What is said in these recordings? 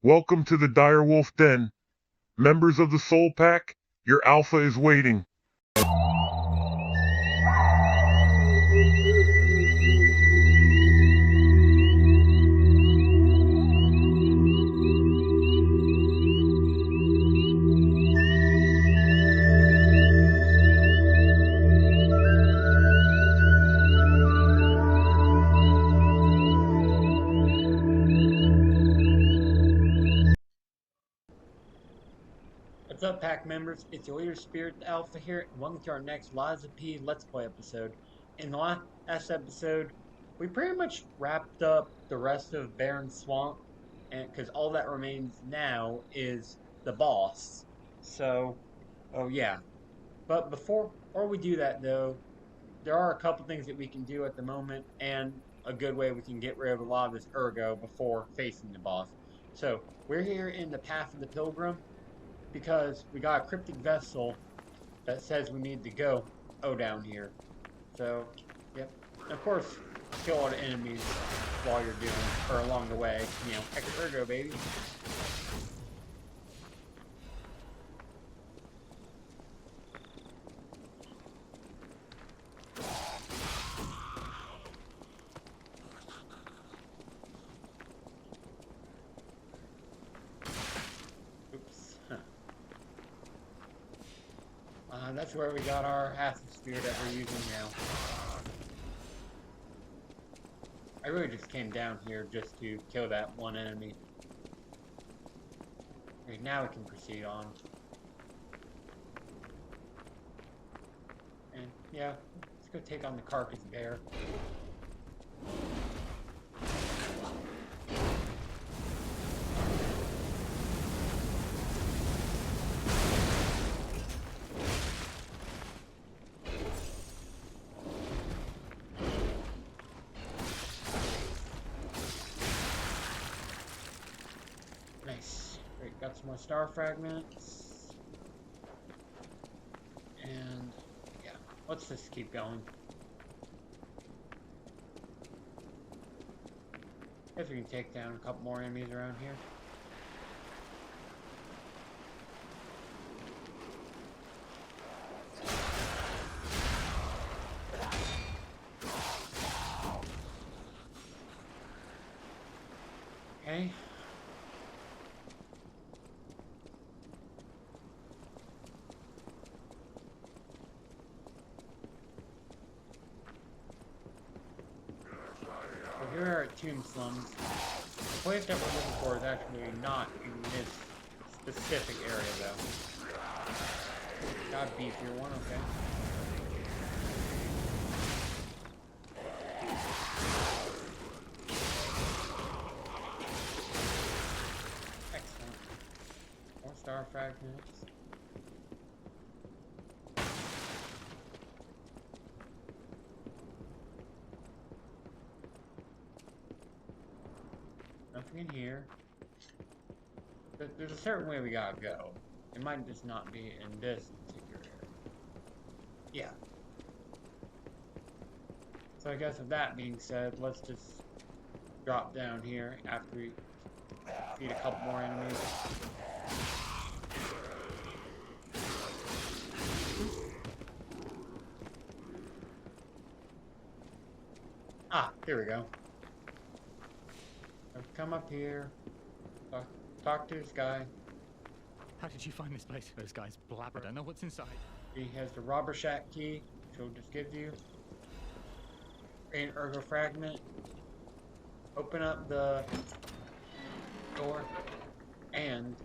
Welcome to the Direwolf Den. Members of the Soul Pack, your alpha is waiting. What's up, pack members? It's your leader Spirit Alpha here, and welcome to our next Liza P Let's Play episode. In the last episode, we pretty much wrapped up the rest of Barren Swamp, and because all that remains now is the boss. So, oh yeah. But before we do that though, there are a couple things that we can do at the moment, and a good way we can get rid of a lot of this ergo before facing the boss. So we're here in the Path of the Pilgrim because we got a cryptic vessel that says we need to go down here. So, yep. And of course, kill all the enemies while you're doing, or along the way. You know, extra ergo, baby. Oops. Huh. That's where we got our acid spear that we're using now. I really just came down here just to kill that one enemy. Okay, now we can proceed on. And yeah, let's go take on the carcass bear. Nice. Great, got some more star fragments. And yeah, let's just keep going. Guess we can take down a couple more enemies around here. Okay. So here are Tomb Slums. The place that we're looking for is actually not in this specific area, though. Got a beefier one, okay. Excellent. More star fragments. Nothing in here. There's a certain way we gotta go. It might just not be in this particular area. Yeah. So I guess with that being said, let's just drop down here after we feed a couple more enemies. Ah, here we go. Let's come up here. Talk to this guy. How did you find this place? Those guys blabber. I don't know what's inside. He has the robber shack key, which will just give you an ergo fragment. Open up the door, and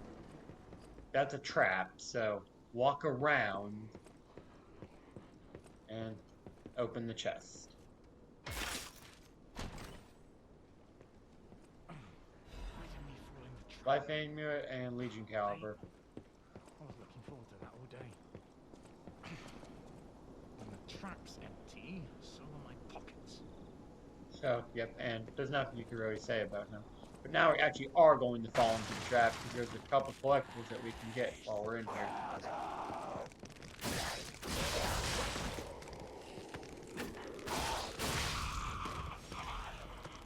that's a trap. So walk around and open the chest. Life Amulet and Legion Caliber. I was looking forward to that all day. And the trap's empty, so are my pockets. So, yep, and there's nothing you can really say about him. But now we actually are going to fall into the trap because there's a couple collectibles that we can get while we're in here.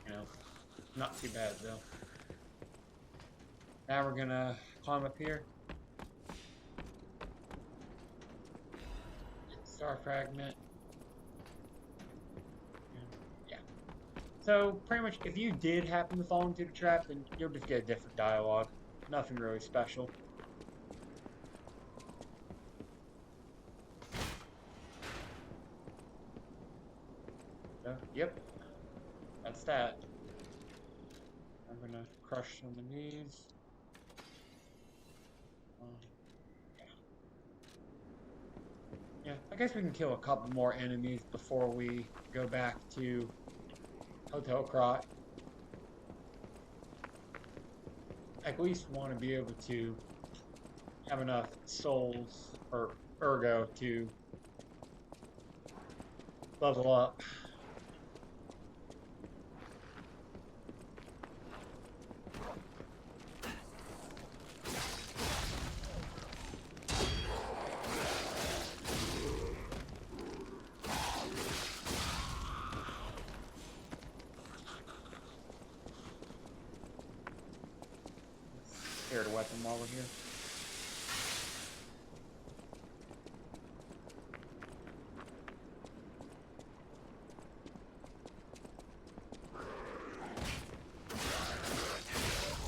You know, not too bad though. Now we're gonna climb up here. Get star fragment. Yeah. So pretty much, if you did happen to fall into the trap, then you'll just get a different dialogue. Nothing really special. So, yep, that's that. I'm gonna crush some of these. Yeah, I guess we can kill a couple more enemies before we go back to Hotel Krot. I at least want to be able to have enough souls or ergo to level up. Spare the weapon while we're here.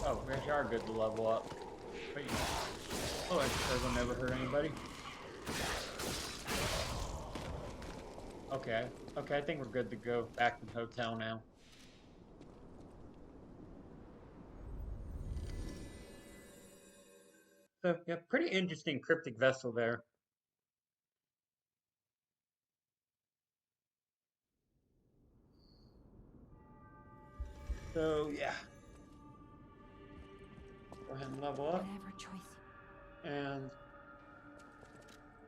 Oh, we actually are good to level up. But you know, oh, extra will never hurt anybody. Okay, okay, I think we're good to go back to the hotel now. So, yeah, pretty interesting cryptic vessel there. So, yeah. Go ahead and level up. Whatever choice. And,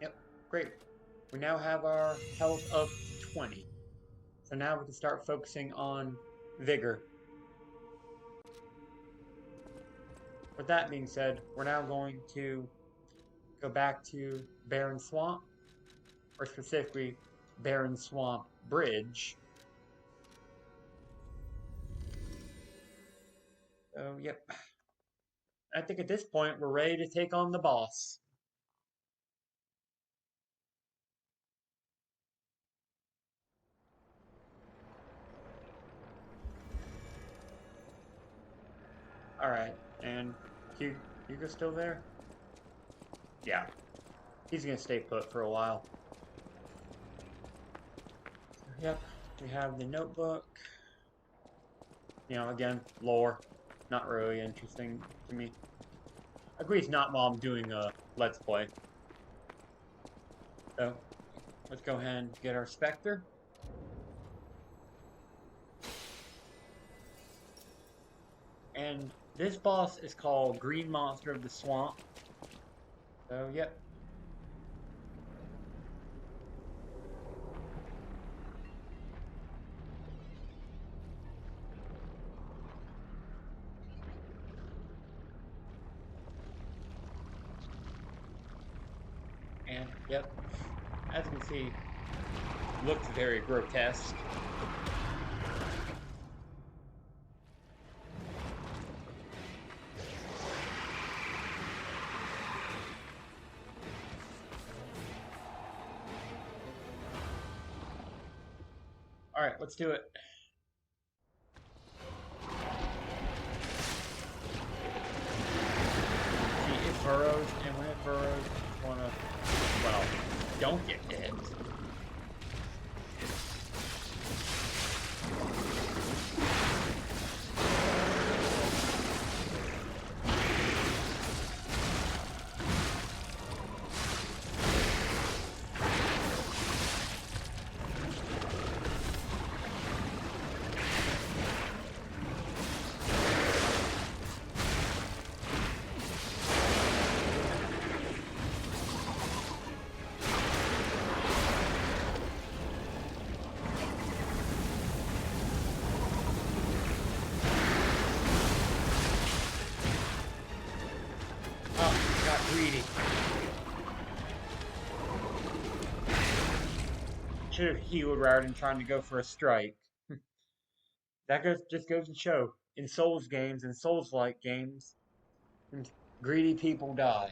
yep, great. We now have our health up to 20. So now we can start focusing on vigor. With that being said, we're now going to go back to Barren Swamp, or specifically Barren Swamp Bridge. So, yep. I think at this point we're ready to take on the boss. Alright, and Hugo's still there? Yeah. He's gonna stay put for a while. Yep, we have the notebook. You know, again, lore. Not really interesting to me. I agree it's not while I'm doing a Let's Play. So, let's go ahead and get our Spectre. And this boss is called Green Monster of the Swamp. So, yep. And, yep, as you can see, looks very grotesque. Alright, let's do it. See, it burrows, and when it burrows, you wanna, well, don't get hit. Greedy. Should have healed rather than trying to go for a strike. That just goes to show in Souls games and Souls-like games, And greedy people die.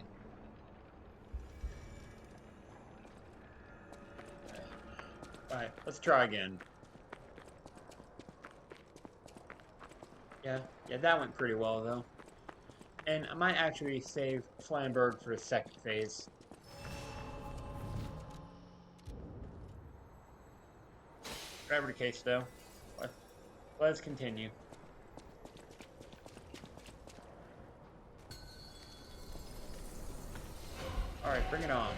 Alright, let's try again. Yeah, that went pretty well though. And I might actually save Flamberg for the second phase. Whatever the case though, let's continue. Alright, bring it on.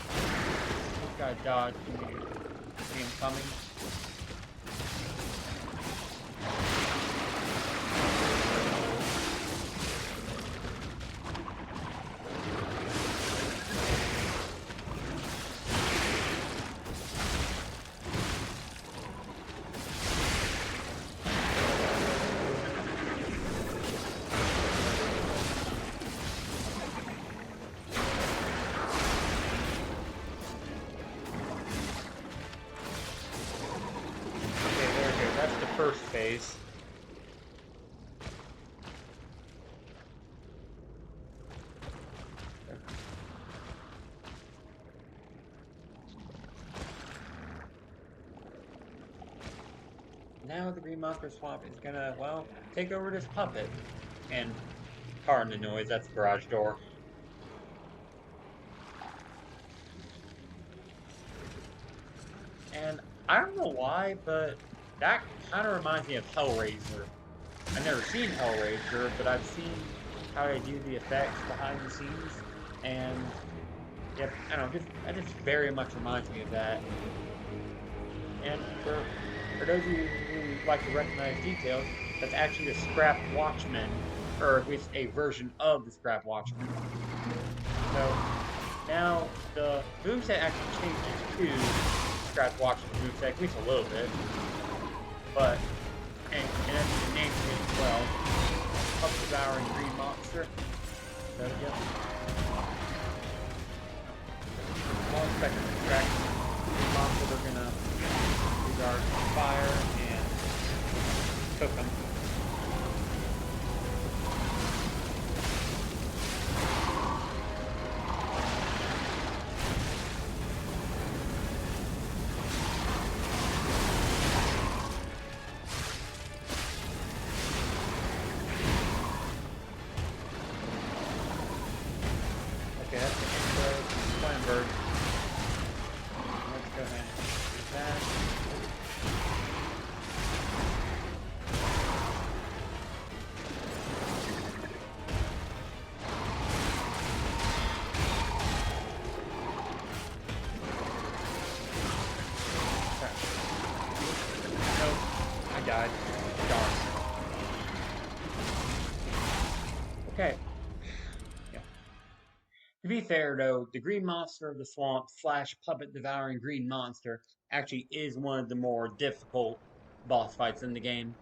This guy dodged me. See him coming. That's the first phase. Now the Green Monster Swamp is gonna, well, take over this puppet. And pardon the noise, that's the garage door. And I don't know why, but that kind of reminds me of Hellraiser. I've never seen Hellraiser, but I've seen how they do the effects behind the scenes, and yep, I don't know, that just very much reminds me of that. And for those of you who like to recognize details, that's actually the Scrap Watchman, or at least a version of the Scrap Watchman. So now the moveset actually changes to Scrap Watchman moveset, at least a little bit. But, and that's the name of it as well. Puppet Devouring Green Monster. So, yep. Small spectrum extraction. Green Monster, they're gonna use our fire and cook them. Okay, that's the intro to Flamberg. Let's go ahead and do that. Nope, I died. Darn. Okay. To be fair, though, the Green Monster of the Swamp / Puppet Devouring Green Monster actually is one of the more difficult boss fights in the game.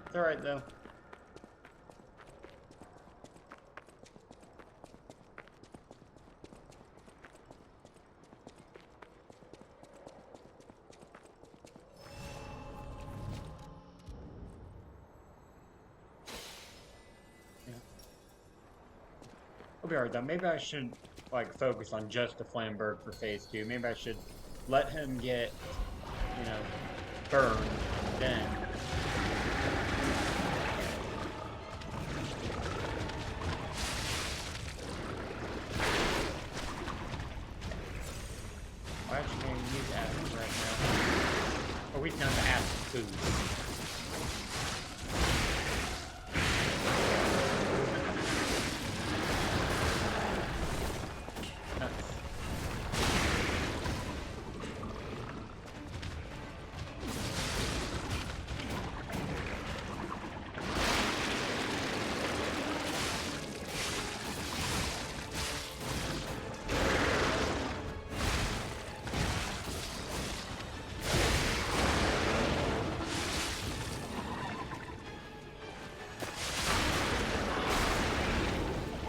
It's alright, though. I'll be alright though. Maybe I should like focus on just the Flamberg for phase 2. Maybe I should let him get, burned, and then I'm actually going to use acid right now. Or we can have the acid food.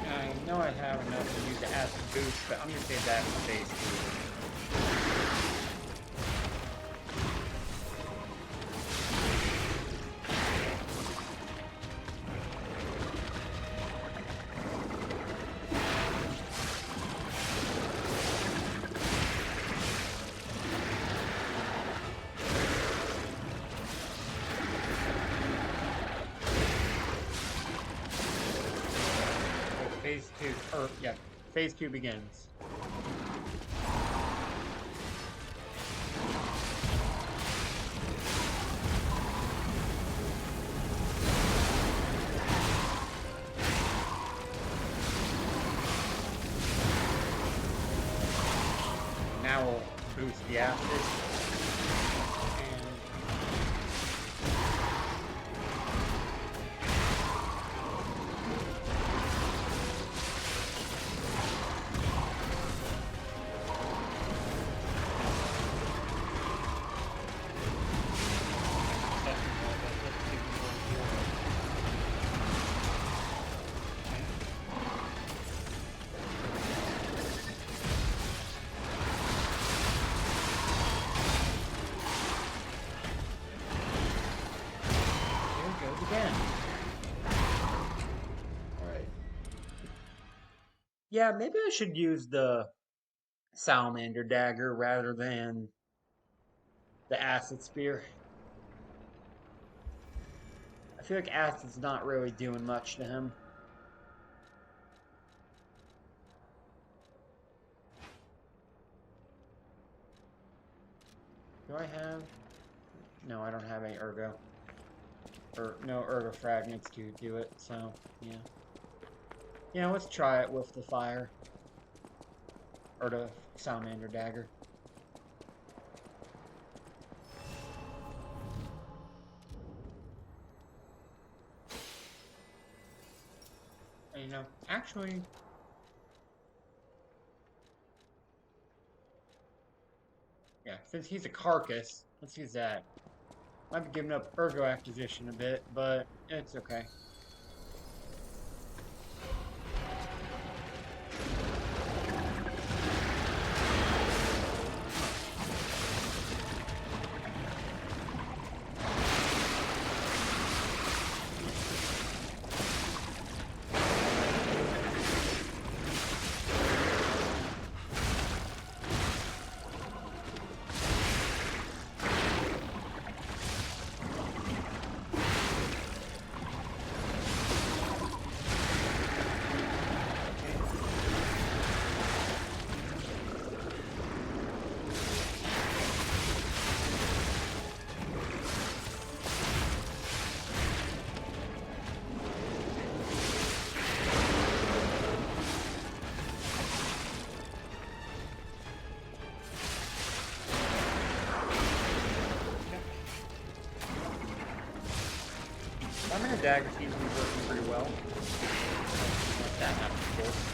I know I have enough to use the acid boost, but I'm gonna save that for phase 2. or yeah, phase 2 begins. Now we'll boost the acid. And here it goes again. Alright. Yeah, maybe I should use the salamander dagger rather than the acid spear. I feel like acid's not really doing much to him. Do I have... No, I don't have any ergo. Or no ergo fragments to do it, so yeah. Yeah, let's try it with the fire. Or the salamander dagger. And, you know, actually... Yeah, since he's a carcass, let's use that. Might be giving up ergo acquisition a bit, but it's okay. Salamander dagger seems to be working pretty well. Let that happen, of course.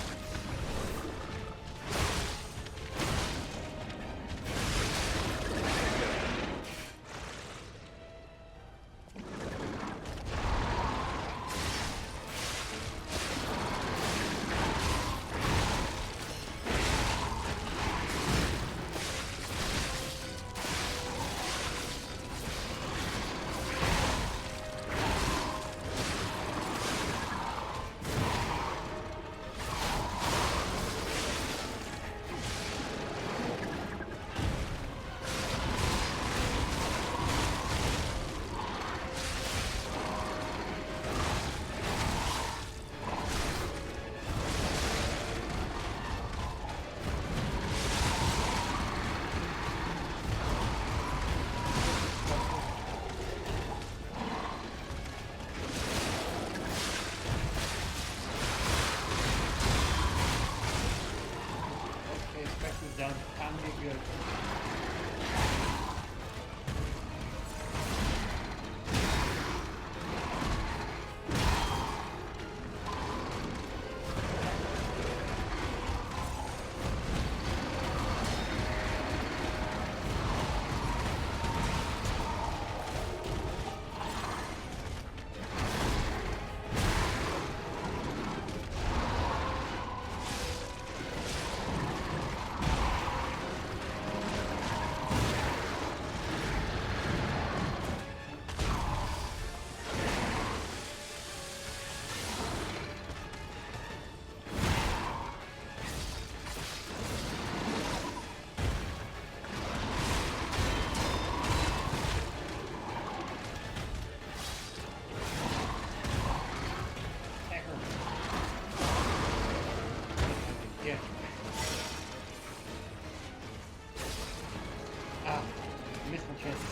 missed my chance to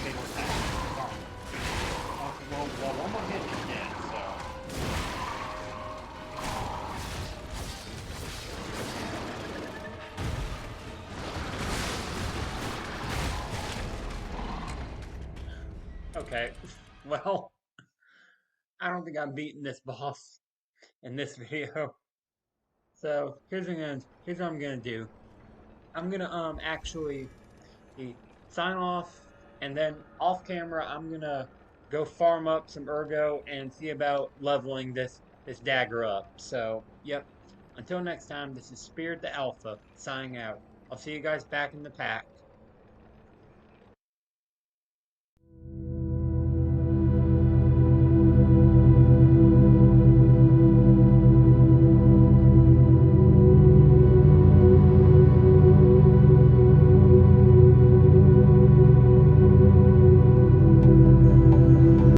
make one attack. Well, one more hit is dead, so. Okay, well, I don't think I'm beating this boss in this video. So here's what I'm gonna do. I'm gonna actually sign off, and then off camera I'm gonna go farm up some ergo and see about leveling this dagger up. So yep. Until next time, this is Spirit the Alpha signing out. I'll see you guys back in the pack.